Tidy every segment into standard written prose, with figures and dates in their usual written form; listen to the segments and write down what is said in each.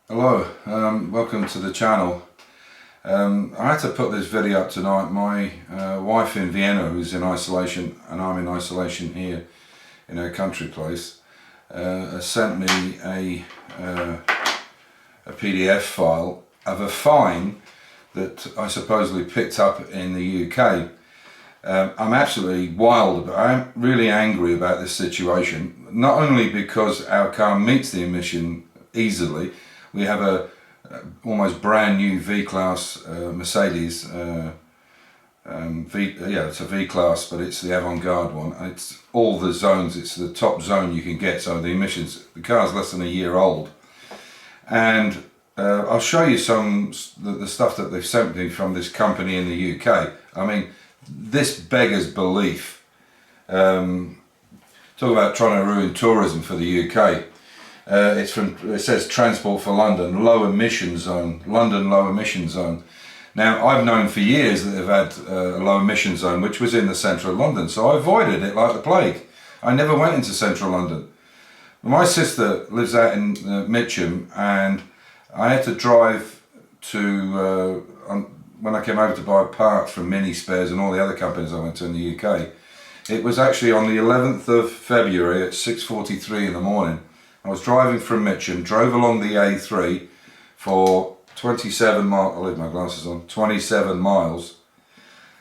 Hello, welcome to the channel. I had to put this video up tonight. My wife in Vienna, who's in isolation, and I'm in isolation here in our country place, sent me a PDF file of a fine that I supposedly picked up in the UK. I'm absolutely wild, but I'm really angry about this situation, not only because our car meets the emission easily. We have a almost brand new V-Class Mercedes, it's a V-Class, but it's the avant-garde one. It's all the zones, it's the top zone you can get, so the emissions, the car's less than a year old. And I'll show you the stuff that they've sent me from this company in the UK. I mean, this beggars belief. Talk about trying to ruin tourism for the UK. It says Transport for London, low emission zone, London low emission zone. Now, I've known for years that they've had a low emission zone, which was in the centre of London, so I avoided it like the plague. I never went into central London. My sister lives out in Mitcham, and I had to drive to, when I came over to buy parts from Mini Spares and all the other companies I went to in the UK, it was actually on the 11th of February at 6:43 in the morning. I was driving from Mitcham, drove along the A3 for 27 miles, I'll leave my glasses on, 27 miles,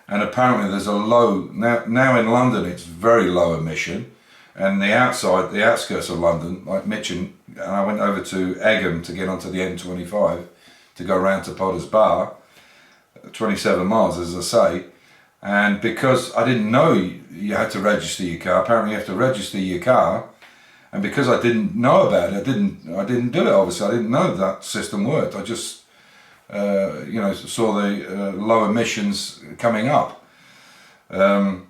and apparently there's a low, now in London it's very low emission, and the outskirts of London, like Mitcham, and I went over to Egham to get onto the M25 to go round to Potter's Bar, 27 miles as I say, and because I didn't know you had to register your car, apparently you have to register your car. And because I didn't know about it, I didn't do it. Obviously, I didn't know that system worked. I just, saw the low emissions coming up. The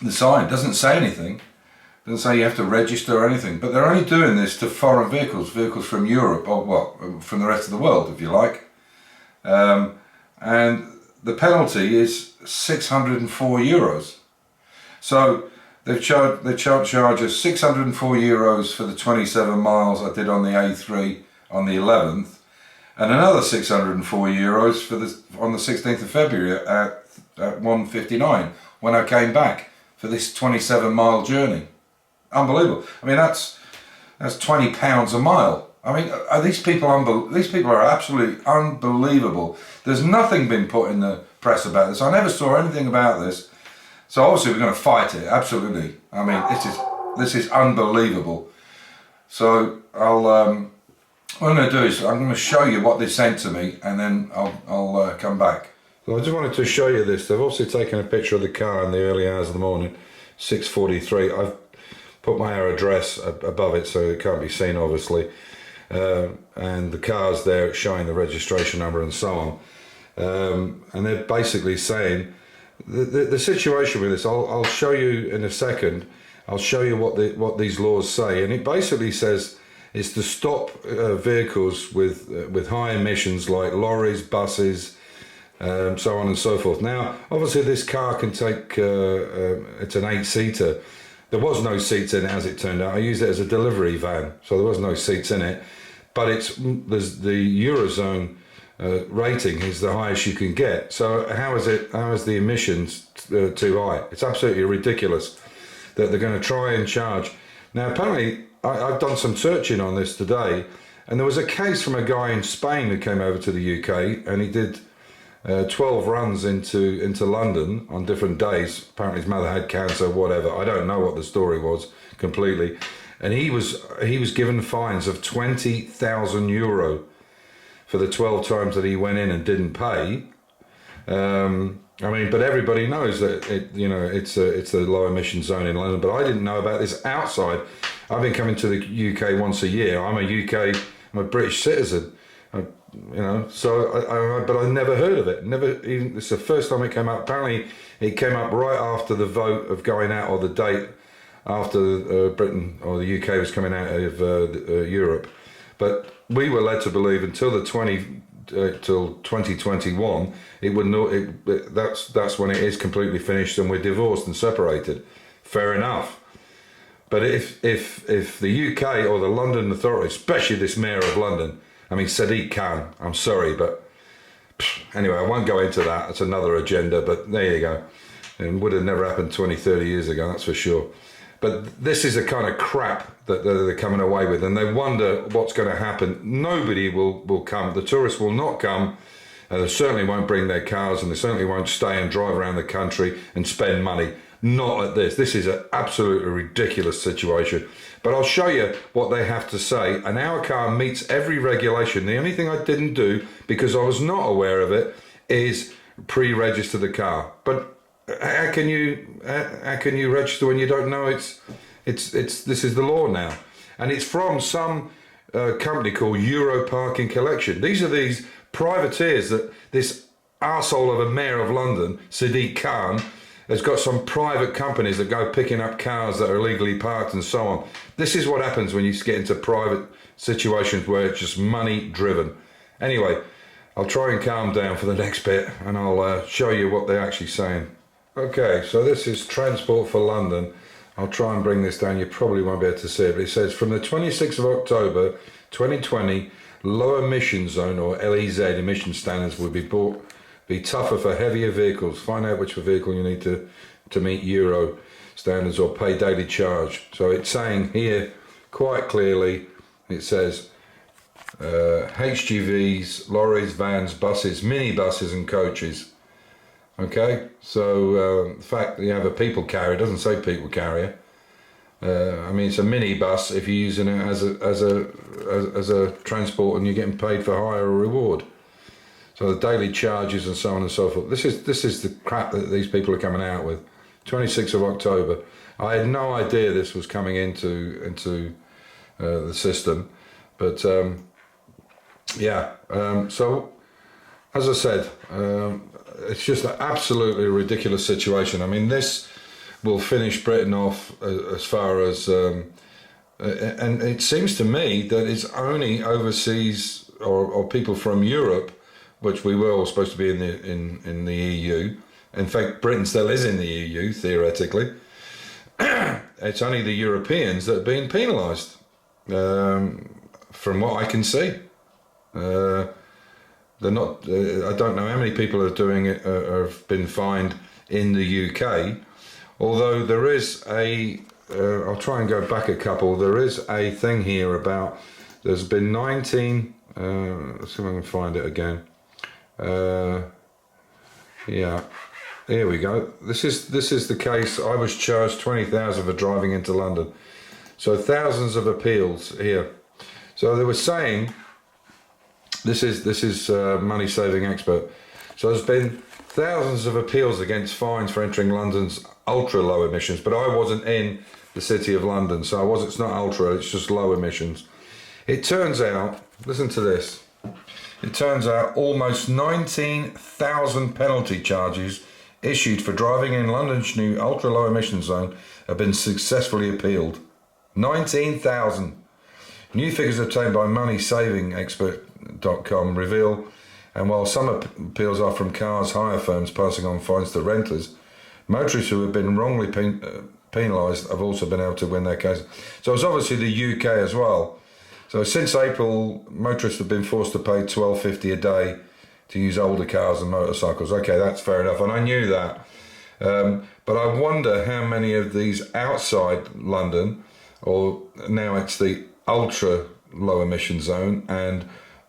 sign doesn't say anything. Doesn't say you have to register or anything. But they're only doing this to foreign vehicles from Europe, or well, from the rest of the world, if you like. And the penalty is €604. So they charge us €604 for the 27 miles I did on the A3 on the 11th, and another €604 on the 16th of February at 1:59 when I came back for this 27-mile journey. Unbelievable. I mean, that's £20 a mile. I mean, these people are absolutely unbelievable. There's nothing been put in the press about this. I never saw anything about this. So obviously we're going to fight it, absolutely. I mean, this is unbelievable. So what I'm going to do is I'm going to show you what they sent to me, and then I'll come back. So I just wanted to show you this. They've obviously taken a picture of the car in the early hours of the morning, 6:43. I've put my address above it so it can't be seen, obviously. And the car's there, it's showing the registration number and so on. And they're basically saying, the situation with this, I'll show you in a second. I'll show you what these laws say, and it basically says it's to stop vehicles with high emissions like lorries, buses, so on and so forth. Now, obviously, this car can take it's an 8-seater. There was no seats in it, as it turned out. I used it as a delivery van, so there was no seats in it. But there's the Eurozone rating is the highest you can get. So how is the emissions too high? It's absolutely ridiculous that they're going to try and charge. Now, apparently, I've done some searching on this today, and there was a case from a guy in Spain who came over to the UK, and he did 12 runs into London on different days. Apparently his mother had cancer, whatever. I don't know what the story was completely. And he was given fines of €20,000 for the 12 times that he went in and didn't pay. I mean, but everybody knows that it's a low emission zone in London, but I didn't know about this outside. I've been coming to the UK once a year. I'm a British citizen, but I never heard of it. It's the first time it came up. Apparently it came up right after the vote of going out, or the date after Britain or the UK was coming out of Europe. But we were led to believe until till 2021, that's when it is completely finished and we're divorced and separated. Fair enough. But if the UK or the London Authority, especially this Mayor of London, I mean, Sadiq Khan, I'm sorry, but anyway, I won't go into that. It's another agenda, but there you go. It would have never happened 20, 30 years ago, that's for sure. But this is the kind of crap that they're coming away with, and they wonder what's going to happen. Nobody will come. The tourists will not come, and they certainly won't bring their cars, and they certainly won't stay and drive around the country and spend money. Not at this. This is an absolutely ridiculous situation. But I'll show you what they have to say. And our car meets every regulation. The only thing I didn't do, because I was not aware of it, is pre-register the car. But how can you register when you don't know this is the law now? And it's from some company called Euro Parking Collection. These are these privateers that this arsehole of a mayor of London, Sadiq Khan, has got some private companies that go picking up cars that are illegally parked and so on. This is what happens when you get into private situations where it's just money driven. Anyway, I'll try and calm down for the next bit, and I'll show you what they're actually saying. Okay, so this is Transport for London. I'll try and bring this down. You probably won't be able to see it, but it says from the 26th of October 2020, low emission zone or LEZ emission standards will be tougher for heavier vehicles. Find out which vehicle you need to meet Euro standards or pay daily charge. So it's saying here quite clearly, it says HGVs, lorries, vans, buses, minibuses and coaches. Okay, so the fact that you have a people carrier doesn't say people carrier. I mean, it's a minibus if you're using it as a transport and you're getting paid for hire or reward. So the daily charges and so on and so forth. This is the crap that these people are coming out with. 26th of October. I had no idea this was coming into the system, but yeah. So as I said, it's just an absolutely ridiculous situation. I mean, this will finish Britain off as far as, and it seems to me that it's only overseas or people from Europe, which we were all supposed to be in the EU. In fact, Britain still is in the EU, theoretically. It's only the Europeans that are being penalised, from what I can see. They're not. I don't know how many people are doing it, have been fined in the UK. Although there is I'll try and go back a couple. There is a thing here about. There's been 19. Let's see if I can find it again. Yeah, here we go. This is the case. I was charged 20,000 for driving into London, so thousands of appeals here. So they were saying this is money saving expert. So there's been thousands of appeals against fines for entering London's ultra low emissions, but I wasn't in the city of London, so it's not ultra, it's just low emissions. It turns out, listen to this. It turns out almost 19,000 penalty charges issued for driving in London's new ultra-low emission zone have been successfully appealed. 19,000. New figures obtained by moneysavingexpert.com reveal, and while some appeals are from cars hire firms passing on fines to renters, motorists who have been wrongly penalised have also been able to win their cases. So it's obviously the UK as well. So since April, motorists have been forced to pay $12.50 a day to use older cars and motorcycles. Okay, that's fair enough, and I knew that. But I wonder how many of these outside London, or now it's the ultra low emission zone and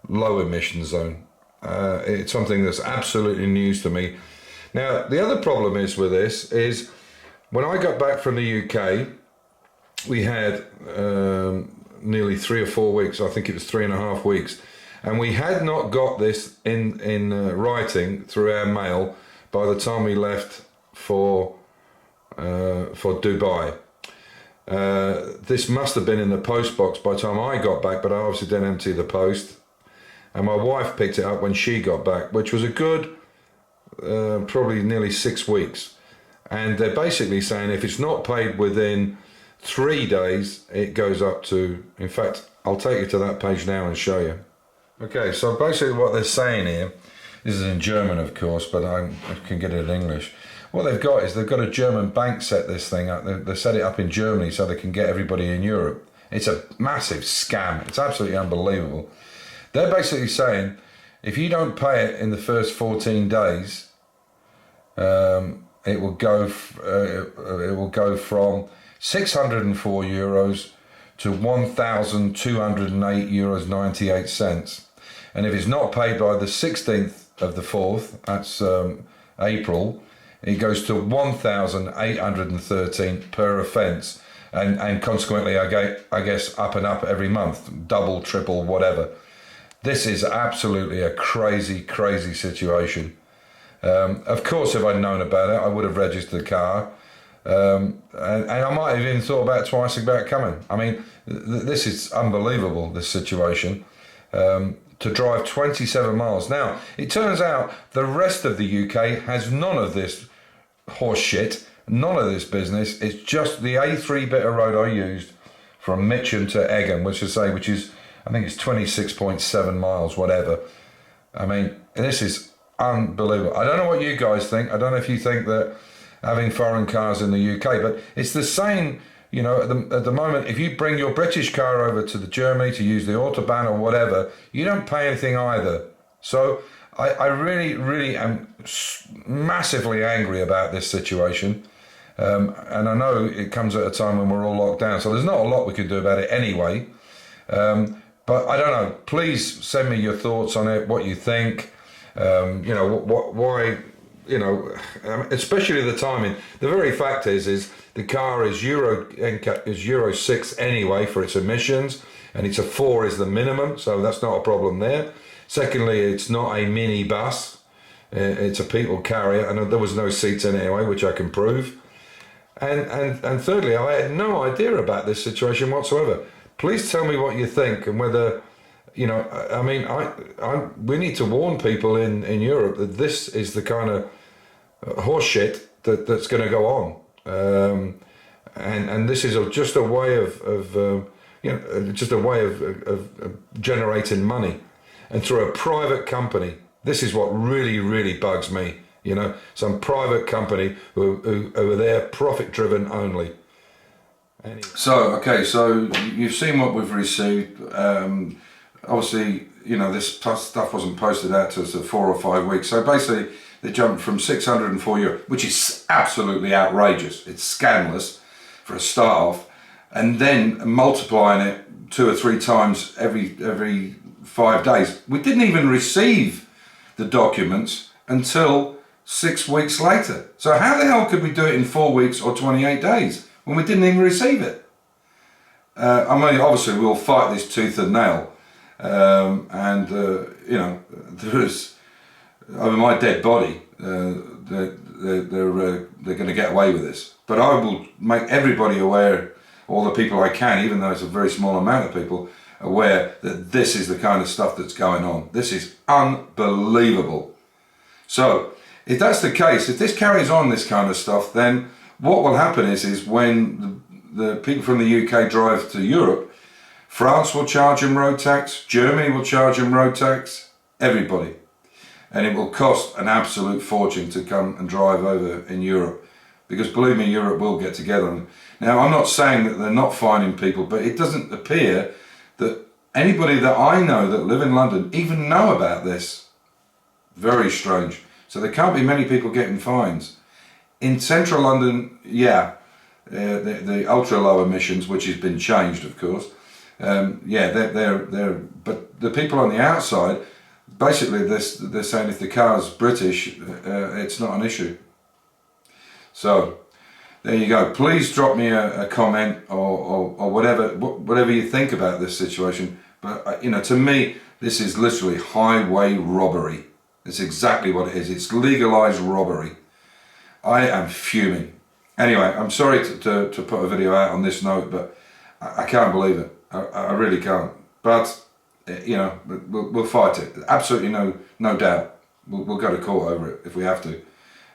low emission zone. It's something that's absolutely news to me. Now, the other problem is with this is when I got back from the UK, we had nearly 3 or 4 weeks. I think it was 3.5 weeks, and we had not got this in writing through our mail by the time we left for Dubai. This must have been in the post box by the time I got back, but I obviously didn't empty the post, and my wife picked it up when she got back, which was a good probably nearly 6 weeks. And they're basically saying if it's not paid within 3 days, it goes up to, in fact, I'll take you to that page now and show you. Okay, so basically what they're saying here, this is in German of course, but I can get it in English. What they've got is they've got a German bank set this thing up. They set it up in Germany so they can get everybody in Europe. It's a massive scam. It's absolutely unbelievable. They're basically saying if you don't pay it in the first 14 days, it will go from €604 to €1,208.98. And if it's not paid by the 16th of the 4th, that's April, it goes to 1,813 per offence, and consequently I guess up and up every month, double, triple, whatever. This is absolutely a crazy situation. Of course, if I'd known about it, I would have registered the car, and I might have even thought about it twice about coming. I mean, this is unbelievable, this situation. To drive 27 miles. Now, it turns out the rest of the UK has none of this horse shit, none of this business. It's just the A3 bit of road I used from Mitcham to Egham, which is I think it's 26.7 miles, whatever. I mean, this is unbelievable. I don't know what you guys think. I don't know if you think that having foreign cars in the UK, but it's the same, you know, at the moment, if you bring your British car over to the Germany to use the Autobahn or whatever, you don't pay anything either. So I really am massively angry about this situation. And I know it comes at a time when we're all locked down, so there's not a lot we can do about it anyway. But I don't know, please send me your thoughts on it, what you think, you know, why, you know, especially the timing. The very fact is the car is Euro 6 anyway for its emissions, and it's a 4 is the minimum, so that's not a problem there. Secondly, it's not a mini bus, it's a people carrier, and there was no seats in it anyway, which I can prove. And thirdly, I had no idea about this situation whatsoever. Please tell me what you think, and whether, you know, I mean, we need to warn people in Europe that this is the kind of horse shit that's going to go on. And this is just a way of you know, just a way of generating money, and through a private company. This is what really bugs me. You know, some private company who are there profit driven only. Anyway. So you've seen what we've received. Obviously, you know, this stuff wasn't posted out to us for 4 or 5 weeks. So basically, they jumped from €604, which is absolutely outrageous. It's scandalous for a start off, and then multiplying it 2 or 3 times every 5 days. We didn't even receive the documents until 6 weeks later. So how the hell could we do it in 4 weeks or 28 days when we didn't even receive it? I mean, obviously we'll fight this tooth and nail, and you know, there's, I mean, my dead body, they're going to get away with this. But I will make everybody aware, all the people I can, even though it's a very small amount of people, aware that this is the kind of stuff that's going on. This is unbelievable. So if that's the case, if this carries on, this kind of stuff, then what will happen is when the people from the UK drive to Europe, France will charge them road tax, Germany will charge them road tax, everybody. And it will cost an absolute fortune to come and drive over in Europe, because believe me, Europe will get together. Now, I'm not saying that they're not fining people, but it doesn't appear that anybody that I know that live in London even know about this. Very strange. So there can't be many people getting fines. In central London, yeah, the ultra low emissions, which has been changed, of course. Yeah, they're. But the people on the outside, basically, they're saying if the car's British, it's not an issue. So there you go. Please drop me a comment or whatever you think about this situation. But you know, to me, this is literally highway robbery. It's exactly what it is. It's legalized robbery. I am fuming. Anyway, I'm sorry to put a video out on this note, but I can't believe it. I really can't. But you know, we'll fight it. Absolutely no doubt. We'll go to court over it if we have to.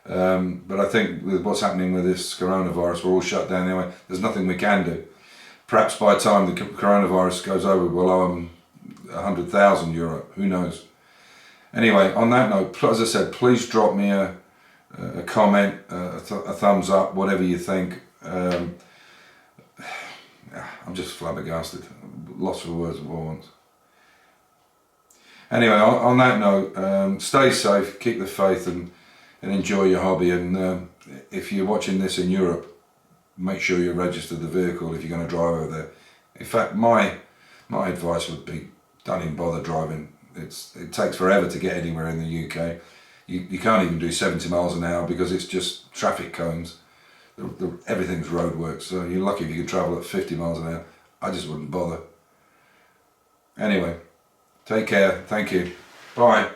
But I think with what's happening with this coronavirus, we're all shut down anyway. There's nothing we can do. Perhaps by the time the coronavirus goes over, we'll owe them €100,000. Who knows? Anyway, on that note, as I said, please drop me a comment, a thumbs up, whatever you think. I'm just flabbergasted. Lost for words at once. Anyway, on that note, stay safe, keep the faith, and enjoy your hobby. And if you're watching this in Europe, make sure you register the vehicle if you're going to drive over there. In fact, my advice would be, don't even bother driving. It takes forever to get anywhere in the UK. You can't even do 70 miles an hour because it's just traffic cones. Everything's roadworks, so you're lucky if you can travel at 50 miles an hour. I just wouldn't bother. Anyway, take care. Thank you. Bye.